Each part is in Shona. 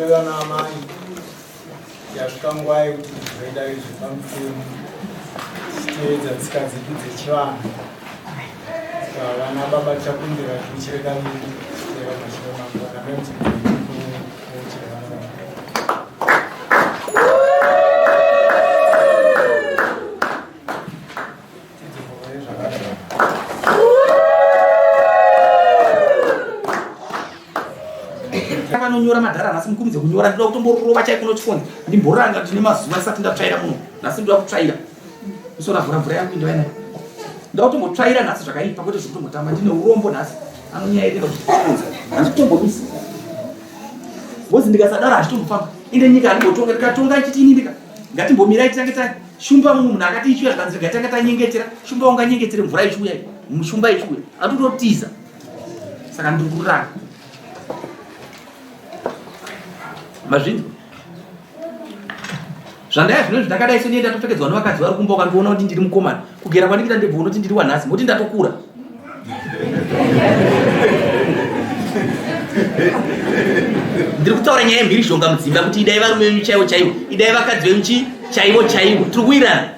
Kulewa na amani yasvika nguva yekuti zvoida izvepamufemo tichiedza tsika dzedu dzechivanhu. Vana baba tichakumbira tichireka kuteera mashure makona vanonyora madhara nhasi mukumidze kunyora ndoda kutomborova chai kunotifonza ndimboranga tine mazuva asati ndatsvaira muno nhasi ndoda kutsvaira usora mvura yangu indova inayo ndoda kutombotsvaira nhasi zvakaipa kwete zvokutombotamba ndine urombo nhasi anonyaerera kutifonza hazvitombomisi wozi ndikasadaro hazvitombofamba inde nyika andimbotonga ndikatonga ichitiinindika ngatimbomirai titange tashumba mumwe munhu akati ichiuya zvikanzi tanga tanyengetera shumba unganyengetere mvura ichiuya mushumba ichiuya hatototiza saka ndiri kuranga mazvinzi zvandaya zvino zvindakadai so ndienda topfekedzwa nevakadzi vari kumba ukandiona kuti ndiri mukomana kugera kwandikuita ndebvoona kuti ndiri wanhasi moti ndatokura ndiri kutaura nyaya yemhirizhonga mudzimba kuti idai varume venyu chaivo chaivo idai vakadzi venyu chaivo chaivo tiri kuwirana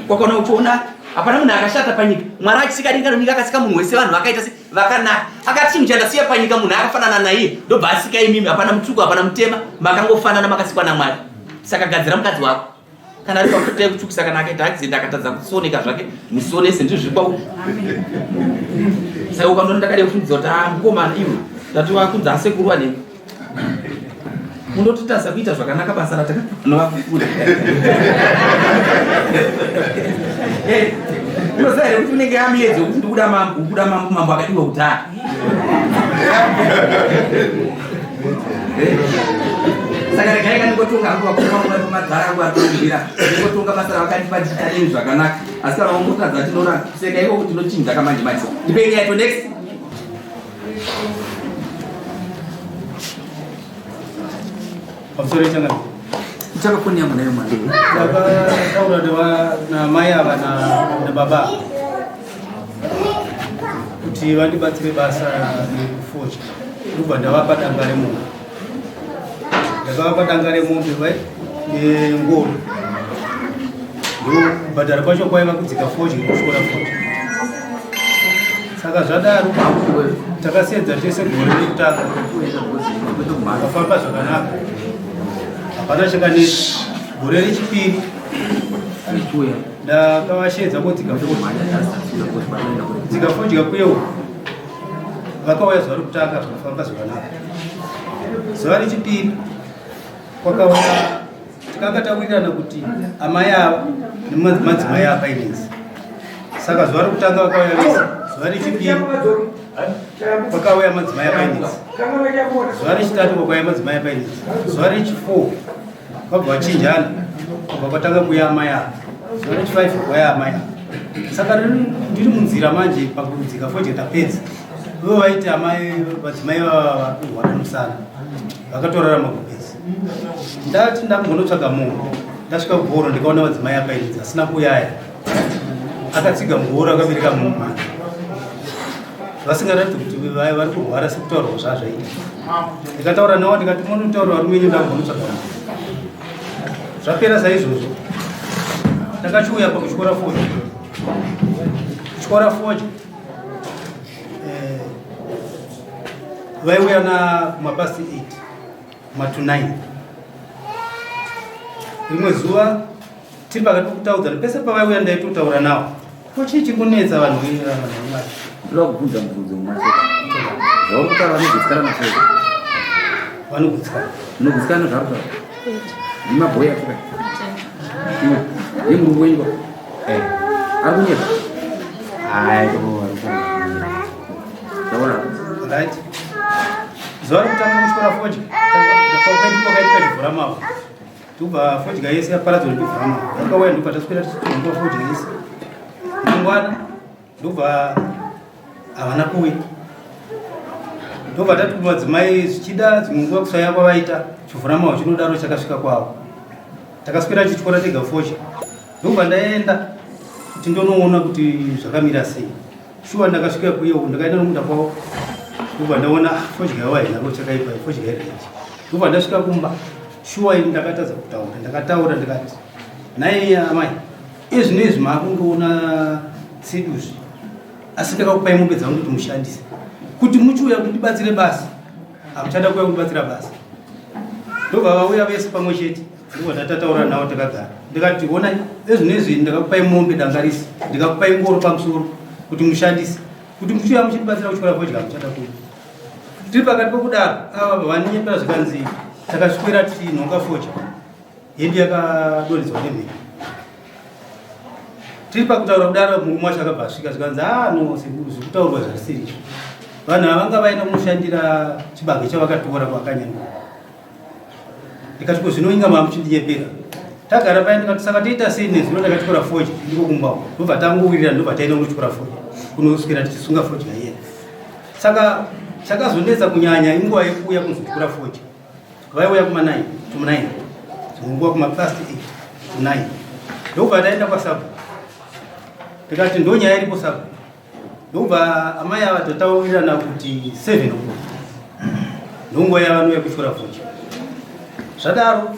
kwakaona uchiona hapana munhu akashata panyika mwari achisika denga nenyika akasika munhu wese vanhu vakaita se vakanaka akati chinhu chandasiya panyika munhu akafanana naiye ndobva asika imimi hapana mutsvuku hapana mutema makangofanana makasikwa namwari saka gadzira mukadzi wako kana ari pakutei kutsvukisa kana akaita accident akatadza kusoneka zvake musonese ndizvo kwauri saka ukanona ndakade kufundzisa kuti mukomana iwe ndati wakunza asekuru wanei unototasa kuita zvakanaka basa ratakanovakufuda unoziva here kuti unenge amiedzo kuti ndikuda mambo mambo akadiwa kutatu saka regai kanikotonga akuvakumakumadzara angu atombira ndikotonga basa ravakandipa ndichitaneni zvakanaka asi kana vamutadza tinoona kuseka iko kuti tinochinja kamanje manje ndipei yaito next Pamusoro chakakonya munayo mwana taura namai ava nababa kuti vandibatsire basa rekufocha ndobva ndavapa danga remombe ndakavapa danga remombe nengoro ndobhadhara kwacho kwaiva kudzika focha nekushora focha saka zvadaro takasedza tese gore rekutanga akafamba zvakanaka hapana chakanesa gore rechipiri ndakavashedza kodzika fodya kuyewo vakauya zuva rekutanga zvakafamba zvakanaka zuva rechipiri kwakauya tikanga tawirirana kuti amai ava nemadzimai apainezi saka zuva rekutanga vakauya vese zuva rechipiri kwakauya madzimai apainezi zuva rechitatu kwakauya madzimai apainezi zuva rechi4 kwabva vachinjana kwabva kwatanga kuuya amai ava zuva rechi5 kwauya amai ava saka ndiri munzira manje pakudzika foje tapedza ivo vaiti amai madzimai vava kurwara musana vakatorarama kupedza ndati ndakungonotsvaga munhu ndasvika kugoro ndikaona madzimai apainezi asina kuyaya akatsiga mugoro akabereka mumwana vasingaratidzi kuti vari kurwara sekutaurwa zvazvaita ndikataura navo ndikati munotaura varumenyu ndakungonotsvaga munhu zvapera saizvozvo takachiuya pakutyora foja kutyora foja vaiuya nakumapasi 8 kuma-9 rimwe zuva tiri pakati pokutaudza pese pavaiuya ndaitotaura navo kochii chiri kunetsa vanhu veramai ndokubvunza mubvunzo mwaseka zvaurikutaura vanogutsikana maseka vanogutsikana munogutsikana zvarutaura nimabhoya tuka yemurungu wenyu ari kunyepa right zuva rekutanga kutyora fodya kwakaitika chivhura mavo tobva fodya yese yaparadzwa nekuvhura mavo vakauya ndobva taswera tichitonga fodya yese mangwana ndobva havana kuuya ndobva tati kumadzimai zvichida dzimwe nguva kusaya kwavaita chivhura mavo chinodaro chakasvika kwavo takaswera tichityora tega fodya ndobva ndaenda kuti ndonoona kuti zvakamira sei shuwa ndakasvika kuyewo ndakaenda nomuda kwavo ndobva ndaona fodya wainako chakaipa fodya irenji ndobva ndasvika kumba shuwa ini ndakatadza ndakataura ndikati nai amai izvinezvi maakundoona tseduzvi asi ndakakupai mombe dzangu kuti mushandise kuti muchiuya kundibatsire basa hamuchada kuuya kundibatsira basa ndobva vauya vese pamwe chete ndobva ndatataura navo takagara ndikati ona ezvinezvi ndakakupai mombe dangarisi ndikakupai ngoro pamusoro kuti mushandise kuti muchiuya muchindibatsira kuchikora fodya hamuchada kuuya tiri pakati pokudaro ava vanonyepera zvikanzi takaswera tinhonga fodya hendi yakadonhedzwa nemheni tiri pakutaura kudaro mumwe wacho akabva asvika zvikanzi no zvekutaurwa zvisiri izvo vanhu havanga vaenda kunoshandira chibage chavakatora kwakanyangwa ndikati ko zvinoinga mamuchindinyepera tagara pai ndikati saka toita sei nezvino takachikora fodya ndiko kumbawo ndobva tangowirira ndobva taenda kunochikora fodya kunoswera tichisunga fodya iye saka chakazonetsa kunyanya inguva yekuuya kunozochikora fodya vaiuya kuma9 to9 nguva kuma+8 to9 ndobva taenda kwasabu ndikati ndonyaya iripo sabu ndobva amai ava tataurirana kuti 7 o'clock ndonguva yavanouya kuchikora fodya zvadaro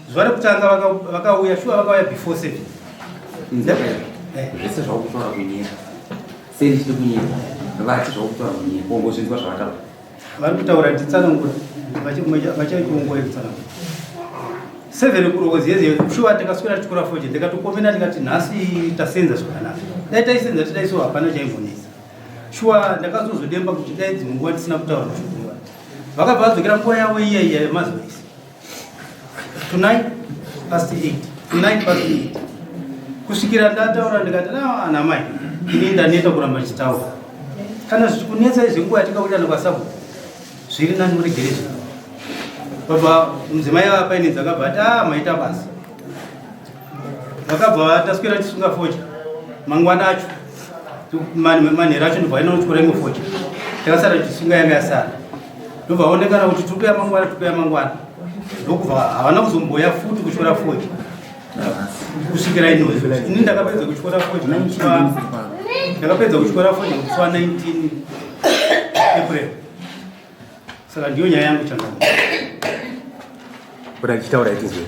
zuva rekutanga vakauya shuwa vakauya before 7 zvese zvakutaura kunyika sei chiri kunyika vati zvakutaura kunyika ongozvinzwa zvavataura vari kutaura nditsanangura vachaita nguva yekutsanangura 7 kurokozi yeze shuwa takaswera tichikora fodya ndikatokomena ndikati nhasi tasenza zvakanaka dai taisenza tidaiso hapana chaimbonesa shuwa ndakazozodemba kuti dai dzimwe nguva tisina kutaura nezvekuva vakabva vadzokera nguva yavo iya yemazuva ese to 9:08 kusvikira ndataura ndikati anamai ini ndaneta kuramba chitaura kana zvichikunetsa izvenguva yatikawirana kwasabu zviri nani muregere zvino baba mudzimai vapaine dzakabva ati maita basa vakabva taswera tisunga fodya mangwana acho manhero acho ndobva inochikora imwe fodya takasara tichisunga yanga yasara ndobva aonekana kuti tikuya mangwana ndokubva havana kuzomboya futi kuchikora fodya kusvikira ini ndakapedza kuchikora fodya ndakapedza kuchikora fodya kutswa 19 April saka ndiyo nyaya yangu changa Ora chitaura itizwe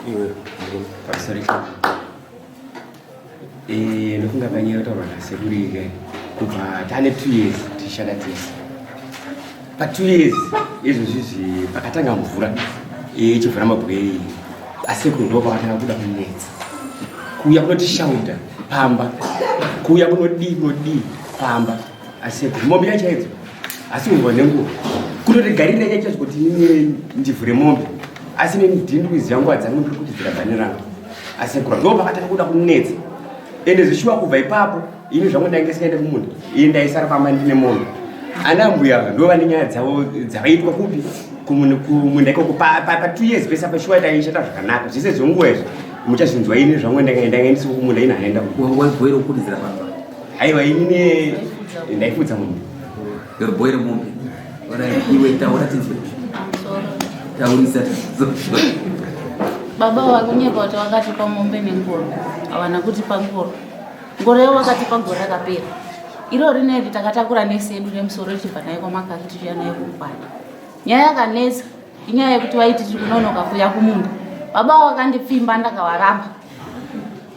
iwe pasari ndokunga panyero taura nasekurike kubva tane 2 years tishanda tese pa2 years izvozvizvi pakatanga mvura ichivhura mabwe asekuru ndo pakatanga kuda kunetsa kuuya kunotishaudha pamba kuuya kunodii pamba asekuru mombe yachaidzo asi nguva nenguva kunotigarira chacho kuti nine ndivhure mombe asi nemudhindwizi yangu adzangu ndiri kuti dzirabhani rangu asekura ndo pakatanga kuda kunetsa ende zvishuwa kubva ipapo ini zvangu ndainge sikaende kumunda ini ndaisara pamba ndine mombe ana mbuya ndo vane nyaya dzavo dzavaitwa kupi kumunda ikoko pa2 years pesa pashuwa taishata zvakanaka zvese zvonguva izvi muchazvinzwa ini zvangu ndainge ndisi kumunda ini hanaenda waibhoira ukudidzira pamba aiwa ini ndaifudza munda iribhoire mombe iwe taura tinzwe taurisa baba wakunyepa kuti wakatipa mombe nengoro havana kutipa ngoro yewo wakatipa ngoro rakapera iro rineri takatakura nesi yedu nemusoro ichibva nayo kwamakati tichiya nayo kumupana nyaya yakanetsa inyaya yekuti vaiti tiri kunonoka kuya kumunda baba wakandipfimba ndakawaramba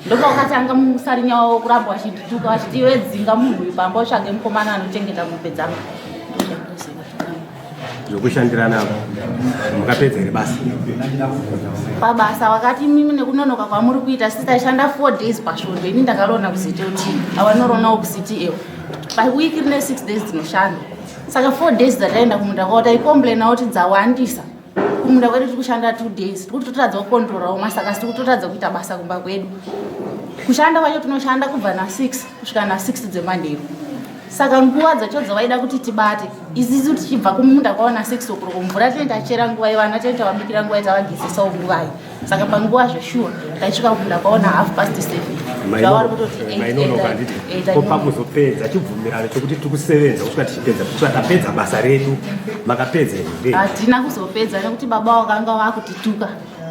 ndopa wakatanga musarinya wavo kuramba wachindituka wachiti iwe dzinga munhu uyu pamba utsvage mukomana anochengeta mombe dzangu zvokushandirana mukapedza iri basa pabasa wakati mimi nekunonoka kwamuri kuita sisi taishanda 4 days pasvondo ini ndakarona kusiti uti avanoronawo kusiti ewo pawiki rine 6 days dzinoshanda saka 4 days dzataenda kumunda kwavo taikomplaina kuti dzawandisa kumunda kwedu tiri kushanda 2 days tiri kutotadza kukontrorawo masaka sitiri kutotadza kuita basa kumba kwedu kushanda kwacho tinoshanda kubva na6 kusvika na6 dzemanheru saka nguva dzacho dzavaida kuti tibate izizi tichibva kumunda kwaona 6 o'clock mvura tinenge tachera nguva ivana tinenge tavabikira nguva itavagizisawo nguvayo saka panguva zveshuwa taisvika kumunda kwaona 7:30 zvavari kutoti mainonoka handiti kopakuzopedza chibvumirano chokuti tiri kusevenza kusvika tichipedza kusvika tapedza basa redu makapedza ere hatina kuzopedza nekuti baba wakanga wakutituka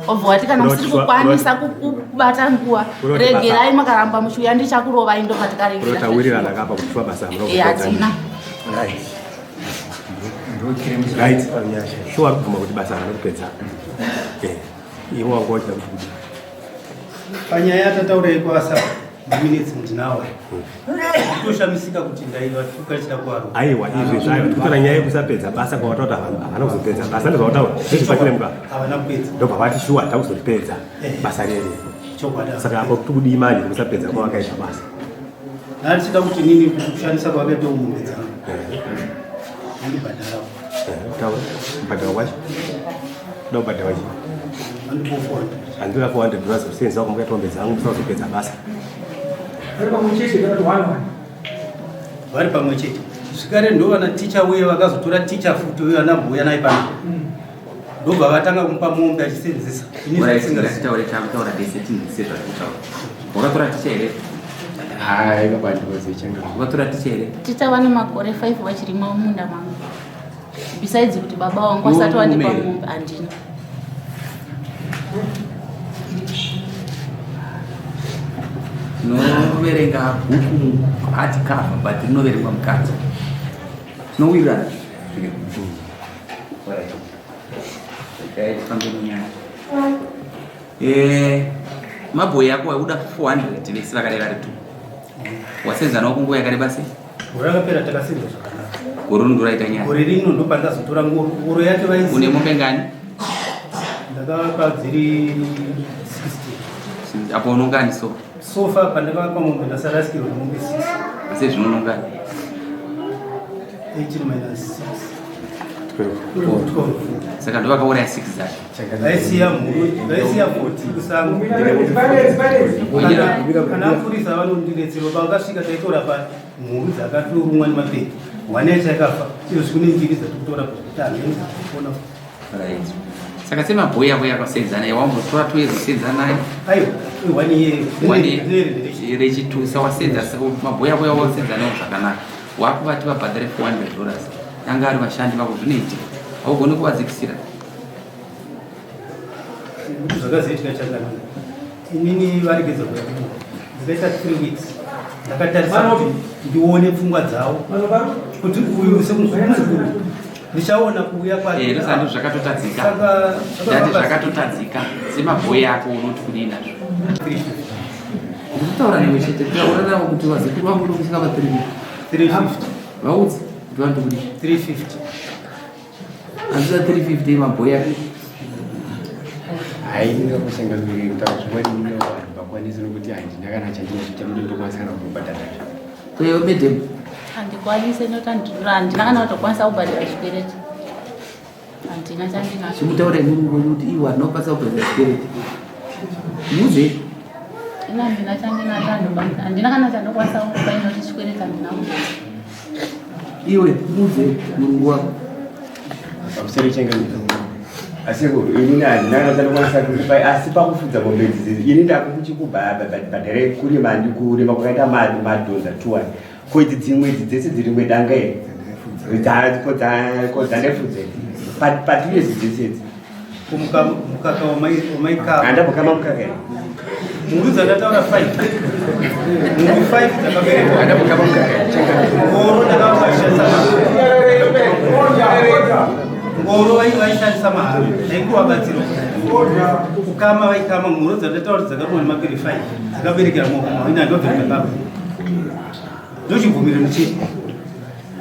obva wati kana musiri kukwanisa kubata nguva regerai makaramba muchiuya ndichakurovai ndo patikaregeraatina right sure kuguma kuti basa rinopedza iwo wangoita kuti panyaya yatataura kwasa minutes ndinawo toshamisika kuti ndaiva tukachita kwaro aiwa izvi zvayo tikora nyaya yekusapedza basa kwavataura havana kuzopedza basa ndezvavataura zvezvipatilemka havana kupedza ndobva vati shuwa takuzoripedza basa rere saka apo tikudi manje kusapedza kwavakaita basa natichida kuti nini kushandisa kwakaita umumbedzano andibhadharawo mbhadhara wacho da kubhadhara wacho handira $400 kusenza wako mukatombedza hangu musazopedza basa vari pamwe chete zvikare ndovana ticha uye vakazotora ticha futi uye vanabhuya nai pano ndobva vatanga kumupa mombe achisenzesa wakatora ticha here wakatora ticha here tichava nemakore 5 vachirimo munda mangu besides kuti baba wangu asati wandipa mombe handina tinoverenga bhuku hard cover but rinoverengwa mukati tinowirirana tifambe munyaya mabhoyi ako wauda 400 vese vakareva ritu wasenzanawo kunguva yakareba sei gore rakapera takasenza zvakanaka gore rindoraita nyaya gore rino ndopandazotora ngoro yake vaisi une mombe ngani ndakavapa dziri 60 apo unongani sofa pandakavapa mombe ndasarasikirwa nemombe 6 sezvinonongani 18 minus 6 saka ndovakauraya 6 zake vaisiya 40 kusango kana apurisa vanondiretsero vakasvika taitorapa mhuru dzakatorumwa nemapepa wanecha yakafa chiro zvikuningiriza tokutora kuona saka semabhoyi ako yakasenzana yawambotora toyezosenzana naye aiwa 1 year rechitusa wasenza mabhoyi ako yawasenzanawo zvakanaka wakuvati vabhadhare $400 yanga ari vashandi vako zvinoitika haugoni kuvadzikisira zvakazoitika chakanaka inini varegedza kuya ndikaita 3 weeks ndakatarisa kuti ndione pfungwa dzavo kuti uyu sekumuzukuru ndichaona kuuya kwake ndosando zvakatotadzika ndati zvakatotadzika semabhoyi ako unoti kudii nazvo ndikutaura newe chete taura navo kuti vazukuru vangu ndokusvika pa 350 vaudzi kuti vandokudi 350 handisa 350 mabhoyi ako haindingakusenga kutaura zvimweni vakwanisi nokuti handina kana chandinoita kuti ndokwanisa kubhadhara kweyo medhem handikwanise notandidura handina kana kutokwanisa kubhadhara chikwereti handina chandinacho chimutaura imurungu kuti iwo handinokwanisa kubhadhara chikwereti muze ina handina chandinacho handina kana chandokwanisa kubainoti chikwereti handinacho iwe muze murungu wako pakusere chenganizo asi ini ndakwanisa kupai asi pakufudza mombe dzidzi ini ndakuchikubhadhare kurima kwakaita madhonza 2 koiti dzimwe idzi dzese dziri mwedanga here dzandefudze patiyezi dzese idzi mukaka wamaikava handambokama mukaka here mhuru dzandataura 5 mhuru 5 dzakaberekwa handambokama mukaka ngoro ndakavashandisa ngoro vaishandisa mahara aikuvabatsira kukama vaikama mhuru dzandataura kuti dzakaronwa nemapiri 5 dzakaberekera moina ndobverekakava ndochibvumirano chete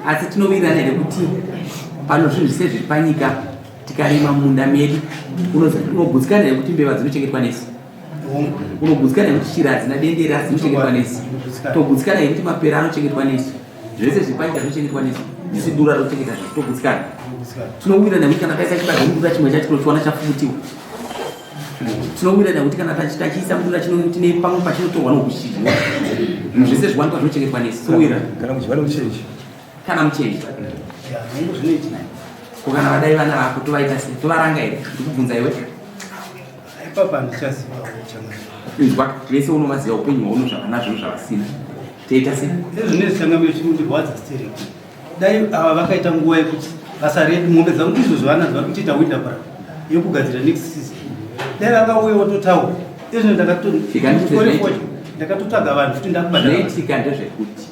asi tinowirirana here kuti pano zvinhu zvise zviri panyika tikarima munda medu unogutsikana here kuti mbeva dzinochengetwa nesi unogutsikana here kuti shiri hadzina dendera dzinochengetwa nesi togutsikana here kuti mapera anochengetwa nesi zvese zviri panyika zvinochengetwa nesi isi dura rochengeta zvi togutsikana tinowirirana kuti kana taisa chibage mudura chimwe chacho tinochiwana chafukutiwa tinowirirana kuti kana tachiisa mudura tine pamwe pachinotorwa nokushizhiwa zvinhu zvese zviwanikwa zvinochengetwa nesi tinowirirana kana muchechi kana vadai vana vako tovaita sei tovaranga here ndikubvunza iwe ipapa handichaziva inzwa vese unovaziva upenyu hwauno zvavanazvo zvavasina toita sei ezvinezi changamiro chimundirwadza steri dai ava vakaita nguva yekuti basa redu mombe dzangu izvo zvavanazo vari kuchiita windabra yokugadzira next season dai vakauyewo totaura izvo ndakatotaga vanhu futi ndakubadara zvinoitika ndezvekuti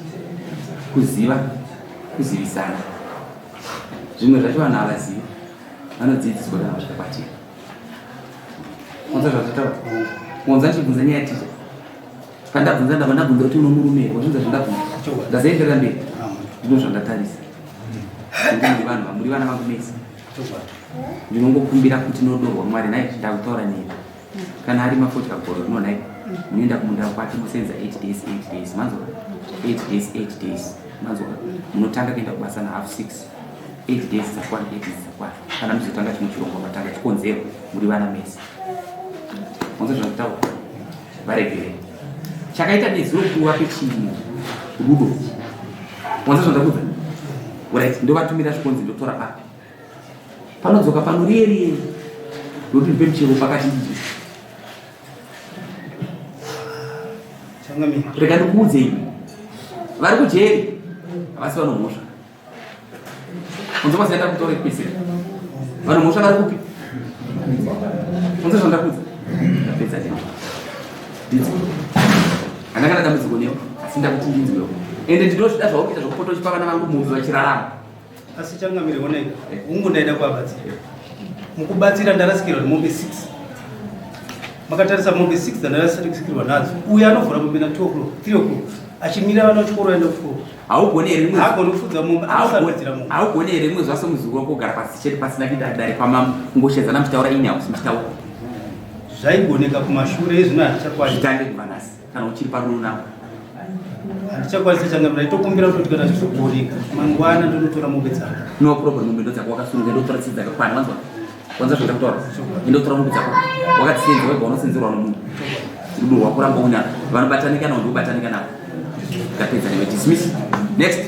kuziva kuzivisana zvimwe zvacho vanhu havazivi vanodzidziswa kana vasvika kwatiri onza zvatotaura onza ndichibvunza nyaya yaticha pandabvunza ndaba ndabvunza kuti unomurume here wazvinza zvandabvunza ndazaenderera mberi ndino zvandatarisa ndiri vanhu vamuri vana vangu mese ndinongokumbira kuti nodorwa mwari nai ndakutaura neni kana ari mafotya goro rino nai munoenda kumunda kwati musenza 8 days manzwa 8 days manzwa munotanga kuenda kubasa na half 6 8 days zakwana 8 days zakwana kana muzotanga chimwe chirongo matanga chikonzero muri vana mese manzwa zvakutaura varegere chakaita nezuro kuwa pechimo rudo manzwa zvandakudza right ndovatumira zvikonzi ndotora apa panodzoka panoriyeriye ndokuti ndipe muchero pakati rega ndikuudze ivi vari kujeri havasi vanomhosva unzomazienda kutora kupesera vanomhosva vari kupi unze zvandakudza ndapedza neno ndidzi handakana dambudziko newo asi ndakuti ndinzwewo ende ndinozvida zvaukuita zvokupota uchipa vana vangu muvi vachirarama asi changamire oneka hungu ndaida kuvabatsira mukubatsira ndarasikirwa nemombe 6 makatarisa mombe 6 dzandarasikirwa nadzo uyu anovhura mombe na 2 o'clock 3 o'clock achimira vana vachikoro aenda kuchikoro haugoni here haagoni kufudza mombe anosabatsira mombe haugoni here rimwe zuva somuzukuru kugara pasi chete pasina kidadare kwamama kungoshedzana muchitaura ini hausi muchitaura zvaigoneka kumashure ezvino handichakwani zvitange kuvanasi kana uchiri paruno navo handichakwanisa changamira itokumbira kutoti kana zvizokuoneka mangwana ndonotora mombe dzako no problem mombe ndo dzako wakasununga ndotora tsidi dzakakwana manzwa kwanza zvandakutaura indotora mombe dzako wakatisenza wega unosenzerwa nomunhu rudo rwakuramba unyaka vanobatanika navo ndobatanika navo ndapedza newe dismiss next